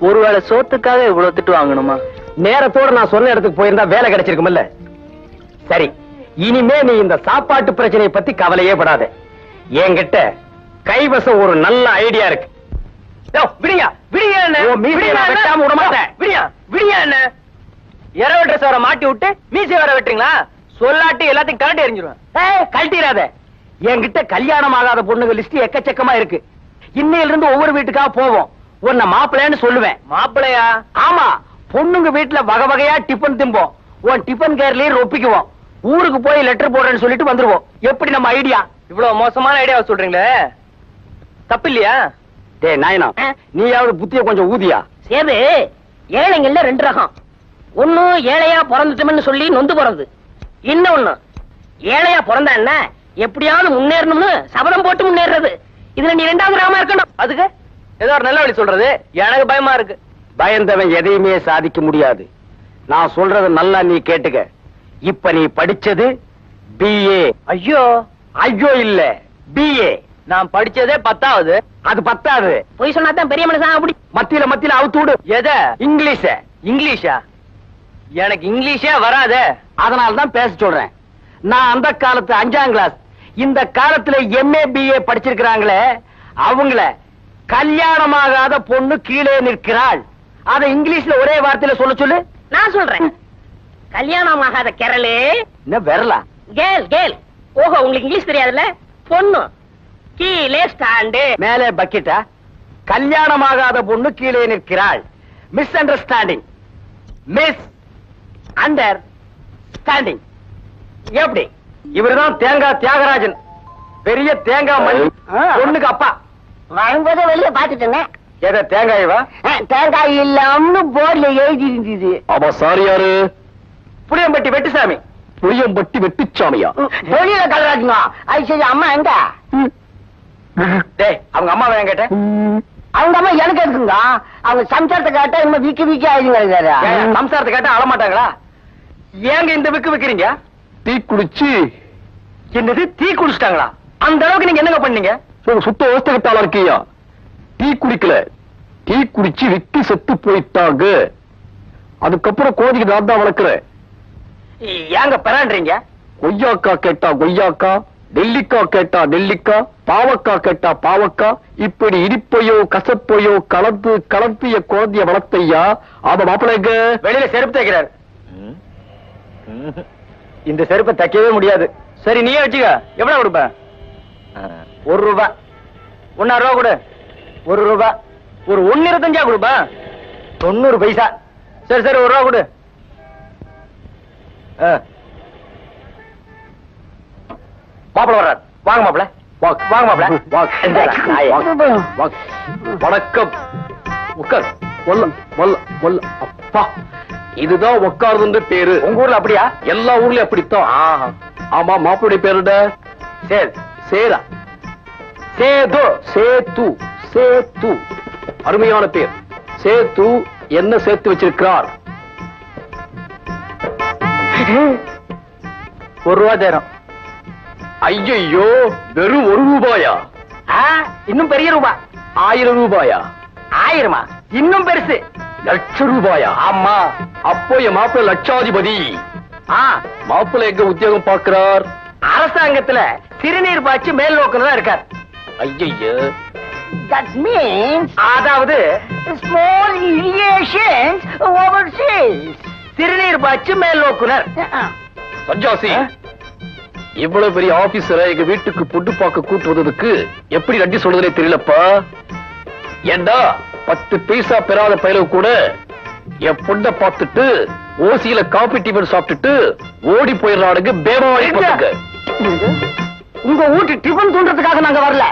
ஒருவேளை சோத்துக்காக இவ்வளவு திட்டு வாங்கணுமா? நேரத்தோட நான் சொன்ன இடத்துக்கு போயிருந்தா வேலை கிடைச்சிருக்கும்ல. சரி, இனிமே நீ இந்த சாப்பாட்டு பிரச்சனையை பத்தி கவலையே படாத. என்கிட்ட கைவசம் ஒரு நல்ல ஐடியா இருக்கு. விடியா விடியா வெட்டாம விட மாட்டேன். விடியா விடியா என்ன இற வெட்டுற சார மாட்டி விட்டு மீசை வர வெட்டுறீங்களா? சொல்லாட்டி எல்லாத்தையும் கரண்ட் எரிஞ்சிருவேன். கழட்டிடாத. என்கிட்ட கல்யாணம் ஆகாத பொண்ணுங்க லிஸ்ட் எக்கச்சக்கமா இருக்கு. இன்னையில இருந்து ஒவ்வொரு வீட்டுக்கா போவோம். உன்னை மாப்பிள்ளைன்னு சொல்லுவேன். மாப்பிள்ளையா? ஆமா, பொண்ணுங்க வீட்டுல வகை வகையா டிபன் திம்போம். உன் டிபன் கேர்லயே ரொப்பிக்குவோம். ஊருக்கு போய் லெட்டர் போடுறேன்னு சொல்லிட்டு வந்துருவோம். எப்படி நம்ம ஐடியா? இவ்வளவு மோசமான ஐடியாவை சொல்றீங்களே, தப்பு இல்லையா? டேய் நாயனா, நீயாவது புத்திய கொஞ்சம் ஊதியா? சேது, ஏழைங்கள்ல ரெண்டு ரகம். ஒண்ணு ஏழையா பிறந்துட்டோம்னு சொல்லி நொந்து போறது. இன்னொன்னு ஏழையா பிறந்தா என்ன, எப்படியாவது முன்னேறணும்னு சபதம் போட்டு முன்னேறது. இதுல நீ ரெண்டாவது ரகமா இருக்கணும். அதுக்கு ஏதோ ஒரு நல்ல வழி சொல்றது. எனக்கு பயமா இருக்கு. பயந்தவன் எதையுமே சாதிக்க முடியாது. நான் சொல்றத நல்லா நீ கேட்டுக்க. இப்ப நீ படிச்சது பிஏ. ஐயோ ஐயோ இல்ல, பிஏ. நான் படிச்சதே 10வது. அது 10வது. பொய் சொன்னாதான் பெரிய மனுஷன். அப்படி மத்தியில அவுத்து விடு. எத? இங்கிலீஷ. இங்கிலீஷா? எனக்கு இங்கிலீஷே வராதே. அதனாலதான் பேச சொல்றேன். நான் அந்த காலத்து 5ஆம் கிளாஸ், இந்த காலத்துல எம்ஏ பிஏ படிச்சிருக்கிறாங்களே, அவங்கள கல்யாணமாகாத பொண்ணு கீழே நிற்கிறாள். அத இங்கிலீஷ்ல ஒரே வார்த்தையில சொல்ல சொல்லு. நான் சொல்றேன். கல்யாணம் ஆகாத கேரளே. என்ன விரலா? கேல் கேல். ஓஹோ, உங்களுக்கு இங்கிலீஷ் தெரியாதுல்ல. பொண்ணு கீழே ஸ்டாண்டு, மேலே பக்கெட்டா? கல்யாணமாகாத பொண்ணு கீழே நிற்கிறாள். Misunderstanding. Misunderstanding. எப்படி? இவர்தான் தேங்காய் தியாகராஜன், பெரிய தேங்காய் மணி. பொண்ணுக்கு அப்பா. வரும்போது வெளியே பாத்துட்டேன். எதை தேங்காயவா? தேங்காய் இல்லாம போர்ட்ல எழுதி இருந்தது. அப்ப சாரி யாரு? புளியம்பட்டி வெட்டுசாமி. புளியம்பட்டி வெட்டுச்சாமியா? வெளியில கலராஜுங்க. அது சரி, அம்மா எங்க? டேய், அவங்க அம்மாவை ஏன் கேட்ட? அவங்க அம்மா எனக்கு இருக்குங்க. அவங்க சம்சாரத்தை கேட்டா இன்னும் விக்கி விக்கி ஆயிடுங்க. சம்சாரத்தை கேட்டா அழமாட்டாங்களா? ஏங்க இந்த விக்கு விக்கிறீங்க? டீ குடிச்சு. என்னது, டீ குடிச்சிட்டாங்களா? அந்த அளவுக்கு நீங்க என்னங்க பண்ணீங்க? சுத்த அவஸ்தகத்தாளா இருக்கியா? டீ குடிக்கல, டீ குடிச்சு விக்கி செத்து போயிட்டாங்க. அதுக்கப்புறம் கோழிக்கு நான் தான் வளர்க்கிறேன். ஏங்க பெறான்றீங்க? கொய்யாக்கா கேட்டா கொய்யாக்கா, நெல்லிக்காய் கேட்டா நெல்லிக்காய், பாவக்கா கேட்டா பாவக்கா, இப்படி இனிப்பையோ கசப்பையோ கலந்து கலப்பிய குழந்தைய வளர்த்தையா. ஆமா, மாப்பிள்ளைங்க வெளியில செருப்பு தைக்கிறாரு. இந்த செருப்பை தைக்கவே முடியாது. சரி, நீயே வச்சுக்க. எவ்வளவு கொடுப்ப? 1 ரூபாய். 1.5 ரூபா கொடு. 1 ரூபாய். ஒரு 1.25 கொடுப்பா. 90 பைசா. சரி சரி, 1 ரூபா கொடு. மாப்பிள வர்றாரு. வாங்க மாப்பிள. வாங்க மாப்பிள. வணக்கம். உட்கார். அப்பா, இதுதான் உட்கார்ந்து பேரு. உங்க ஊர்ல அப்படியா? எல்லா ஊர்லயும் அப்படித்தான். ஆமா, மாப்பிளுடைய பேருட? சேரா. சேது. சேத்து. சேத்து அருமையான பேர். சேத்து என்ன சேர்த்து வச்சிருக்கிறார்? 1 ரூபாய் தேரம். ஐயோ, வெறும் 1 ரூபாயா? இன்னும் பெரிய ரூபாய். 1000 ரூபாயா? 1000மா? இன்னும் பெருசு. 1,00,000 ரூபாயா? ஆமா. அப்போ என் மாப்பிள்ளை லட்சாதிபதி. மாப்பிள்ளை எங்க உத்தியோகம் பார்க்கிறார்? அரசாங்கத்துல சிறுநீர் பாய்ச்சி மேல் நோக்கில் தான் இருக்கார். ஐயோ, That means அதாவது small deviations overseas. சிறுநீர் பாய்ச்சி மேல் நோக்குனர். சஞ்சாசி, இவ்வளவு பெரிய ஆபீசரை எங்க வீட்டுக்கு பொண்ணு பார்க்க கூட்டு வந்ததுக்கு எப்படி நன்றி சொல்றதுனே தெரியலப்பா. ஏண்டா 10 பைசா பெறாத பயில கூட என் பொண்ணை பார்த்துட்டு ஓசியில காபி டிபன் சாப்பிட்டுட்டு ஓடி போயிடறானுங்க. பேமாடி பண்ணுங்க. உங்க வீட்டு டிபன் தூண்டுறதுக்காக நாங்க வரல.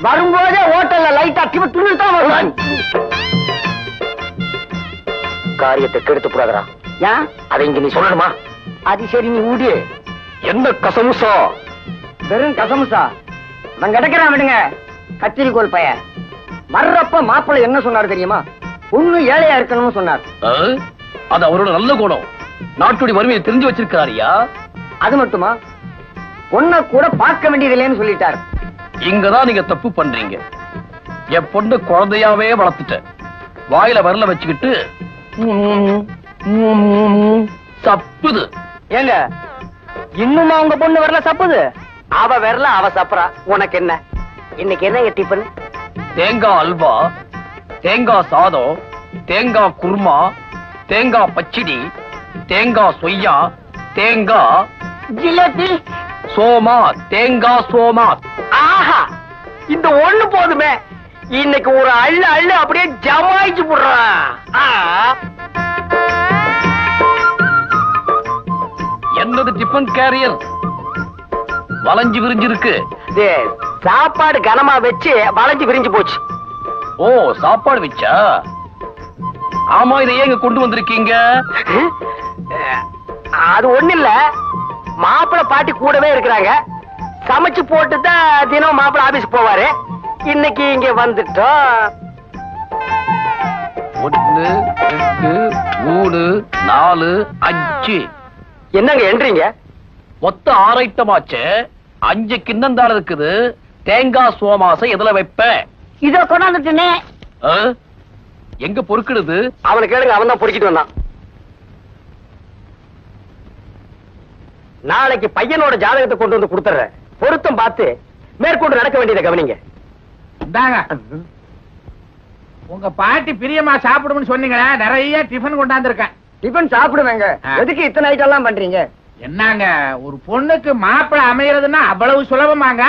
வரும்போதே ஹோட்டல்ல லைட்டா டிபன் துணி தான் வருவாங்க. காரியத்தை கெடுத்து போடாதடா. ஏன் அதை இங்க நீ சொல்லணுமா? அது சரி, நீ ஊடி. என்ன கசமுசா? வெறும் கசமுசா? நான் கிடைக்கிறான் விடுங்க. கத்திரிக்கோள் பைய வர்றப்ப மாப்பிள்ளை என்ன சொன்னாரு தெரியுமா? பொண்ணு ஏழையா இருக்கணும்னு சொன்னார். அது அவரோட நல்ல குணம். நாட்டுடைய வறுமையை தெரிஞ்சு வச்சிருக்காரியா? அது மட்டுமா, பொண்ணை கூட பார்க்க வேண்டியது இல்லைன்னு இங்கதான் நீங்க தப்பு பண்றீங்க. என் பொண்ணு குழந்தையாவே வளர்த்துட்டேன். வாயில வரல வச்சுக்கிட்டு சப்புது. ஏங்க இன்னுமா உங்க பொண்ணு வரல சப்புது? அவ வரல, அவ சப்புறா, உனக்கு என்ன? இன்னைக்கு என்ன டிஃபன்? தேங்காய் அல்வா, தேங்காய் சாதம், தேங்காய் குருமா, தேங்காய் பச்சடி, தேங்காய் சொய்யா, தேங்காய் ஜிலேபி, சோமா, தேங்காய் சோமா. ஆஹா, இந்த ஒண்ணு போதுமே. இன்னைக்கு ஒரு அள்ளு அள்ளு அப்படியே ஜமாயிச்சு போடுறான். என்னது டிஃபன் கேரியர் வளைஞ்சு விரிஞ்சிருக்கு. சாப்பாடு கனமா வச்சு வளைஞ்சு விரிஞ்சு போச்சு. ஓ, சாப்பாடு வச்சா? ஆமா, இதை ஏங்க கொண்டு வந்திருக்கீங்க? அது ஒண்ணு இல்ல, மாப்பிள பாட்டி கூடவே இருக்கிறாங்க. சமைச்சு போட்டு தான் தினம் மாப்பிள ஆபீஸ் போவாரு. இன்னைக்கு இங்க வந்துட்டோம். 1 2 3 4 5. என்னங்க என்றீங்க? மொத்தம் 6 ஐட்டம் ஆச்சு. 5 கிண்ணம் தான் இருக்குது. தேங்காய் சோமாசை எதுல வைப்ப? இதோ கொண்டாந்துட்டேனே. ஆ? எங்க பொறுக்கிடுது? அவனை கேளுங்க, அவன் தான் பொறுக்கிட்டு வந்தான். நாளைக்கு பையனோட ஜாதகத்தை கொண்டு வந்து கொடுத்துறேன். பொருத்தம் பார்த்து மேற்கொண்டு நடக்க வேண்டியதை கவனிங்க. இந்தாங்க. உங்க பாட்டி பிரியமா சாப்பிடும்னு சொன்னீங்களே, நிறைய டிஃபன் கொண்டாந்துருக்கேன். டிபன் சாப்பிடுவேங்க. எதுக்கு இத்தனை ஐட்டம் எல்லாம் பண்றீங்க? என்னங்க, ஒரு பொண்ணுக்கு மாப்பிளை அமையறதுன்னா அவ்வளவு சுலபமாங்க?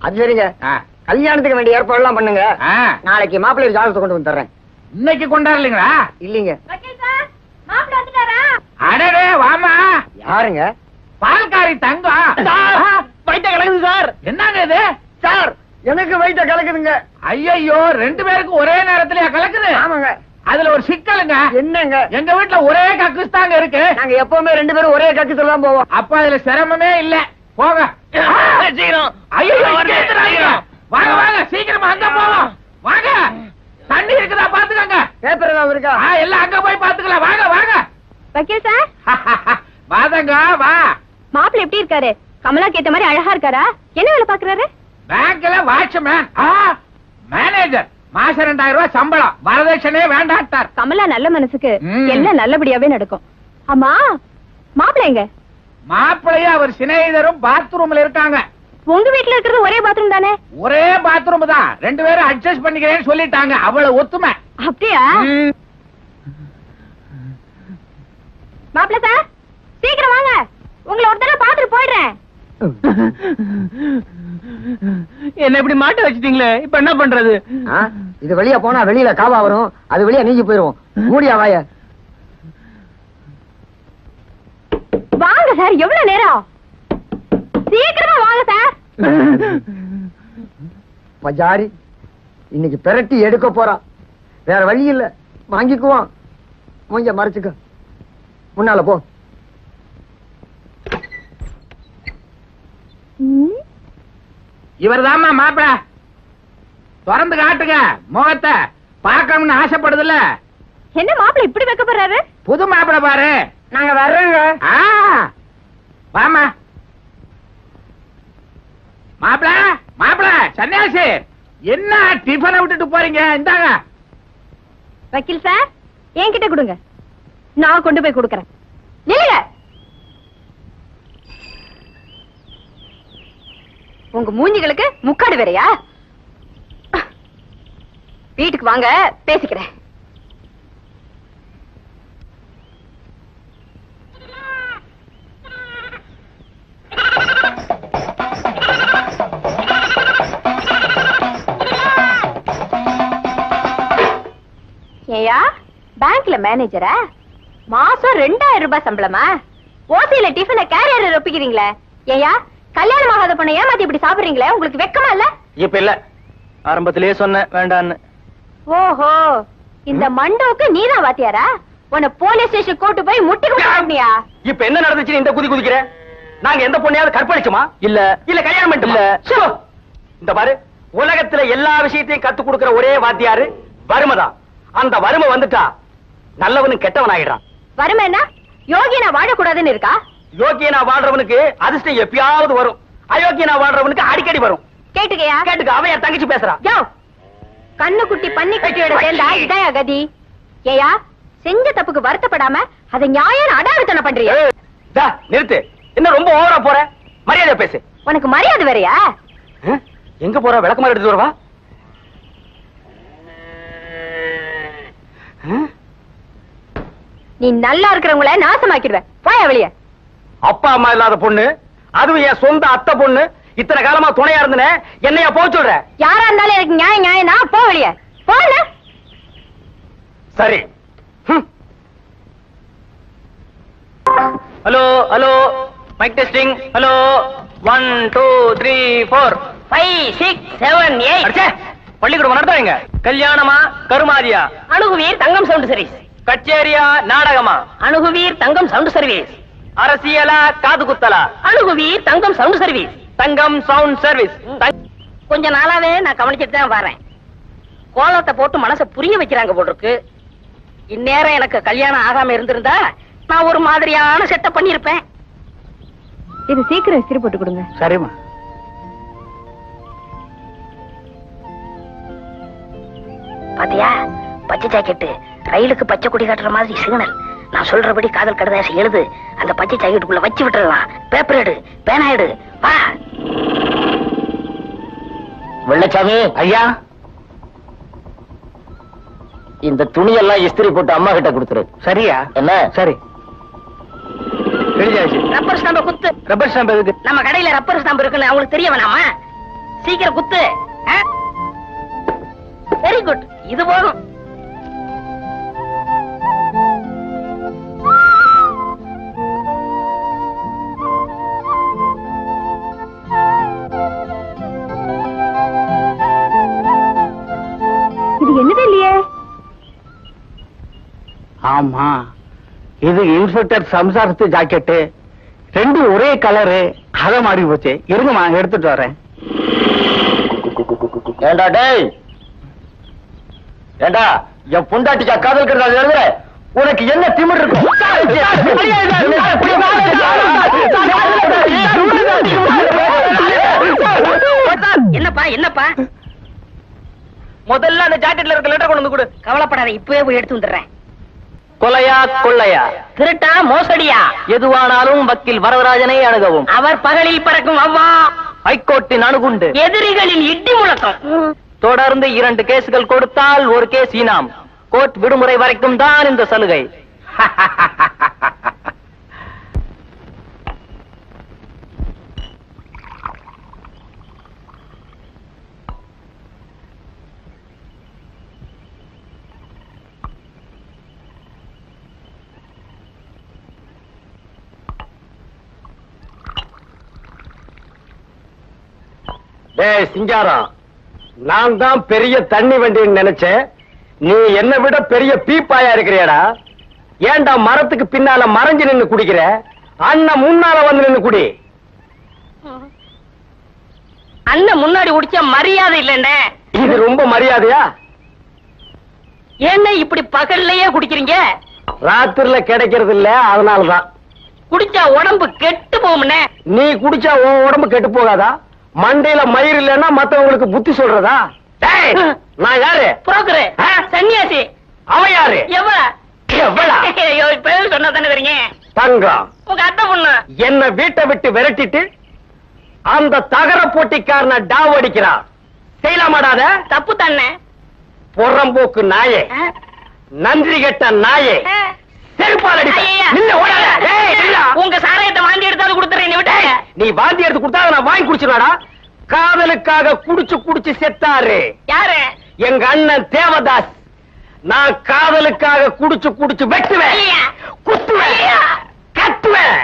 அது சரிங்க, ஆ, கல்யாணத்துக்கு வேண்டிய ஏற்பாடு எல்லாம் பண்ணுங்க. ஆ. நாளைக்கு மாப்பிள்ளை ஜாதகத்தை கொண்டு வந்து தர்றேன். இன்னைக்கு கொண்டாடலீங்களா? இல்லீங்க. அடடே, வாமா. யாருங்க? பால்காரி தங்கம். வயிற்ற கலக்குது சார். என்னங்க இது? சார், எனக்கு வயிற்ற கலக்குதுங்க. ஐயோ, 2 பேருக்கு ஒரே நேரத்திலேயே கலக்குது? ஆமாங்க. அதுல ஒரு சிக்கலுங்க. என்னங்க? எங்க வீட்டுல ஒரே கக்குஸ் தாங்க இருக்கு. நாங்க எப்பவுமே 2 பேரும் ஒரே கக்கத்துல தான் போவோம். அப்ப அதுல சிரமமே இல்ல. போங்க. ஐயோ, இங்க இருக்கிறாங்க. வாங்க வாங்க, சீக்கிரமா அங்க போவோம். வாங்க. தண்ணி இருக்குதா பாத்துக்கங்க. பேப்பர் ஏதாவது இருக்கா? எல்லாம் அங்க போய் பாத்துக்கலாம். வாங்க வாங்க. வக்கீல் சார், வாதங்க வா. மாப்பிள்ளை எப்படி இருக்காரு? கமலாக்கு ஏத்த மாதிரி அழகா இருக்காரா? என்ன வேலை பாக்குறாரு? பேங்க்ல வாட்ச்மேன். மேனேஜர். மாசம் 2000 ரூபாய் சம்பளம். வரதட்சணையே வேண்டாட்டார். கமலா நல்ல மனசுக்கு ம். எல்லாம் நல்லபடியாவே நடக்கும். ஆமா, மாப்பிள்ளை எங்க? மாப்பிள்ளையும் அவர் சிநேகிதரும் பாத்ரூம்ல இருக்காங்க. உங்க வீட்டுல இருக்கிறது ஒரே பாத்ரூம் தானே? ஒரே பாத்ரூம் தான். 2 பேரும் அட்ஜஸ்ட் பண்ணிக்கிறேன்னு சொல்லிட்டாங்க. அவ்வளவு ஒத்துமை. அப்படியா? மாப்பிள்ளை சார், சீக்கிரம் வாங்க. உங்களை ஒரு தடவை பாத்துட்டு போயிடுறேன். என்ன இப்படி மாட்ட வச்சிட்டீங்களே, இப்ப என்ன பண்றது? இது வெளிய போனா வெளியில காவா வரும். அது வெளிய நீங்கி போயிருவோம். மூடியா வாய. வாங்க சார், எவ்வளவு நேரம்? சீக்கிரமா வாங்க சார். பஜாரி இன்னைக்கு பெரட்டி எடுக்க போறான். வேற வழி இல்ல, வாங்கிக்குவான். மூஞ்ச மறைச்சுக்க. முன்னால போ. இவர்தாம்மா மாப்பிள. திறந்து காட்டுங்க முகத்தை. பார்க்கணும்னு ஆசைப்படுதுல்ல. என்ன மாப்பிள்ளை இப்படி வைக்கப்படுறாரு? புது மாப்பிள பாரு. நாங்க வர்றோங்க. வாமா மாப்பிள. மாப்பிள சன்னியாசி, என்ன டிஃபனை விட்டுட்டு போறீங்க? இந்தாங்க. வக்கீல் சார், என்கிட்ட கொடுங்க, நான் கொண்டு போய் கொடுக்கறேன். நில்லுங்க. உங்க மூஞ்சிகளுக்கு முக்காடு வேறையா? வீட்டுக்கு வாங்க, பேசிக்கிறேன். ஏயா, பேங்க்ல மேனேஜரா? மாசம் 2000 ரூபாய் சம்பளமா? ஓசியில டிஃபனை கேரியர் ஒப்பிக்கிறீங்களே. ஏயா, கல்யாணம் ஆகாத பொண்ணை ஏமாத்தி இப்படி சாப்பிடுறீங்களே, உங்களுக்கு வெக்கமா இல்ல? இப்ப இல்ல, ஆரம்பத்திலேயே சொன்னேன் வேண்டான்னு. ஓஹோ, இந்த மண்டோக்கு நீதான் வாத்தியாரா? உன்னை போலீஸ் ஸ்டேஷன் கூட்டு போய் முட்டியா? இப்ப என்ன நடந்துச்சு? இந்த குதி குதிக்கிற? நாங்க எந்த பொண்ணையாவது கற்பழிச்சோமா? இல்ல இல்ல கல்யாணம் பண்ணிட்டோமா? இல்ல. இந்த பாரு, உலகத்துல எல்லா விஷயத்தையும் கத்து கொடுக்கிற ஒரே வாத்தியாரு வறுமைதான். அந்த வறுமை வந்துட்டா நல்லவனும் கெட்டவன் ஆயிடுறான். வறுமைன்னா யோகியனா வாழக்கூடாதுன்னு இருக்கா? யோகியனா வாழ்றவனுக்கு அதிர்ஷ்டம் எப்பயாவது வரும். அயோக்கியனா வாழ்றவனுக்கு அடிக்கடி வரும். கேட்டுக்கையா? கேட்டுக்க, அவன் என் தங்கச்சி பேசுறா. யோ, கண்ணு குட்டி பன்னி குட்டியோட சேர்ந்தா இதாயா கதி? ஏயா செஞ்ச தப்புக்கு வருத்தப்படாம அதை நியாயம் அடாவடித்தனை பண்றிய? நிறுத்து. என்ன ரொம்ப ஓவரா போற? மரியாதை பேசு. உனக்கு மரியாதை வேறயா? எங்க போற? விளக்கமாறு எடுத்து வரவா? நீ நல்லா இருக்கிறவங்கள நாசமாக்கிடுவேன். போயா வெளிய. அப்பா அம்மா இல்லாத பொண்ணு, அதுவும் என் சொந்த அத்தை பொண்ணு, இத்தனை காலமா துணையா இருந்தனே, என்னையா போக சொல்ற? யாரா இருந்தாலும் எனக்கு நியாயம் தான். போ வெளிய. போல. சரி. Hello hello, mike testing. Hello 1 2 3 4 5 6 7 8. அடச்சே, பள்ளிக்கூடம் நடத்துறீங்க? கல்யாணமா கருமாதியா? அணுகுவீர் தங்கம் சவுண்ட் சர்வீஸ். கச்சேரியா நாடகமா? அணுகுவீர் தங்கம் சவுண்ட் சர்வீஸ். அரசியலா காது குத்தலா? அணுகுவீர் Thangam sound service. Thangam sound service. கொஞ்ச நாளாவே நான் கவனிச்சுட்டு தான் வரேன். கோலத்தை போட்டு மனசை புரிய வைக்கிறாங்க போல இருக்கு. இந்நேரம் எனக்கு கல்யாணம் ஆகாம இருந்திருந்தா நான் ஒரு மாதிரியான செட்டப் பண்ணிருப்பேன். இது சீக்கிரம் இஸ்திரி போட்டு கொடுங்க. சரிம்மா. பாத்தியா, பச்சை ஜாக்கெட்டு ரயிலுக்கு பச்சை கொடி காட்டுற மாதிரி சிக்னல். நான் சொல்றபடி காதல் கடிதாசி எழுது. அந்த பச்சை ஜாக்கெட்டுக்குள்ள வச்சு விட்டுறலாம். பேப்பர் எடு, பேனா எடு, வா. வெள்ளச்சாமி ஐயா, இந்த துணியெல்லாம் இஸ்திரி போட்டு அம்மா கிட்ட கொடுத்துரு. சரியா? என்ன? சரி. ரப்பர் ஸ்டாம்ப குத்து. ரப்பர் ஸ்டாம்ப் எதுக்கு? நம்ம கடையில ரப்பர் ஸ்டாம்ப் இருக்குன்னு அவங்களுக்கு தெரிய வேணாமா? சீக்கிரம் குத்து. வெரி குட், இது போதும். இது என்னது இல்லையே? ஆமா, இது இன்ஸ்பெக்டர் சம்சாரத்து ஜாக்கெட்டு. ரெண்டும் ஒரே கலரு. அத மாறி போச்சு. இருங்கம்மா, எடுத்துட்டு வரேன். ஏண்டா டேய், ஏண்டா என் பொண்டாட்டிக்கா காதல் கடிதம் எழுதுற? உனக்கு என்ன திமிர் இருக்கும்? என்னப்பா என்னப்பா? முதல்ல அந்த ஜாக்கெட்ல இருக்க லெட்டர் கொண்டு வந்து கொடு. கவலைப்படாத, இப்பவே போய் எடுத்து வந்துடுறேன். கொலையா கொள்ளையா? திருட்டா மோசடியா? எதுவானாலும் வக்கீல் வரதராஜனை அணுகவும். அவர் பகலில் பறக்கும் அவ்வா, ஹைகோர்ட்டின் அணுகுண்டு. எதிரிகளின் இடி முழக்கம். தொடர்ந்து 2 கேஸ்கள் கொடுத்தால் ஒரு கேஸ் இனாம். கோர்ட் விடுமுறை வரைக்கும் தான் இந்த சலுகை. டேய் சிங்காரம், நான் தான் பெரிய தண்ணி வண்டின்னு நினைச்சேன். நீ என்னை விட பெரிய பீப்பாயா இருக்கிறியடா. ஏன்டா மரத்துக்கு பின்னால மறைஞ்சு நின்னு குடிக்கிற? அண்ணன் முன்னால வந்து நின்னு குடி. அண்ணன் முன்னாடி குடிச்ச மரியாதை இல்லைண்ணே. இது ரொம்ப மரியாதையா? என்ன இப்படி பகல்லையே குடிக்கிறீங்க? ராத்திரில கிடைக்கிறது இல்ல, அதனாலதான். குடிச்சா உடம்பு கெட்டு போகும்னே. நீ குடிச்சா உன் உடம்பு கெட்டு போகாதா? மண்டையில மயிர் இல்லன்னா மத்தவங்களுக்கு புத்தி சொல்றதா? டேய், நான் யாரு? புரோக்கரு, சன்னியாசி. அவன் யாரு? எவ்வள எவ்வளா? ஐயோ, பேர் சொன்னா தானே வரீங்க. தங்கம், உங்க அத்தை பொண்ணு என்ன வீட்டை விட்டு விரட்டிட்டு அந்த தகர போட்டிக்காரன டாவ் அடிக்கிறான். செய்யலாமாடாத? தப்பு தானே. புறம்போக்கு நாயே, நன்றி கெட்ட நாயே, செருப்பால் அடிப்பேன். ஐயா. நின்னு ஓடாத. டேய், நில்லா. உங்க சாராயத்தை வாந்தி எடுத்தாலும் கொடுத்துறேன். விட்டு நீ வாந்தி எடுத்து கொடுத்தா அதை நான் வாங்கி குடிச்சுடாடா. காதலுக்காக குடிச்சு குடிச்சு செத்தாரு யாரு? எங்க அண்ணன் தேவதாஸ். நான் காதலுக்காக குடிச்சு குடிச்சு வெட்டுவேன், ஐயா. குத்துவேன், ஐயா. கத்துவேன்.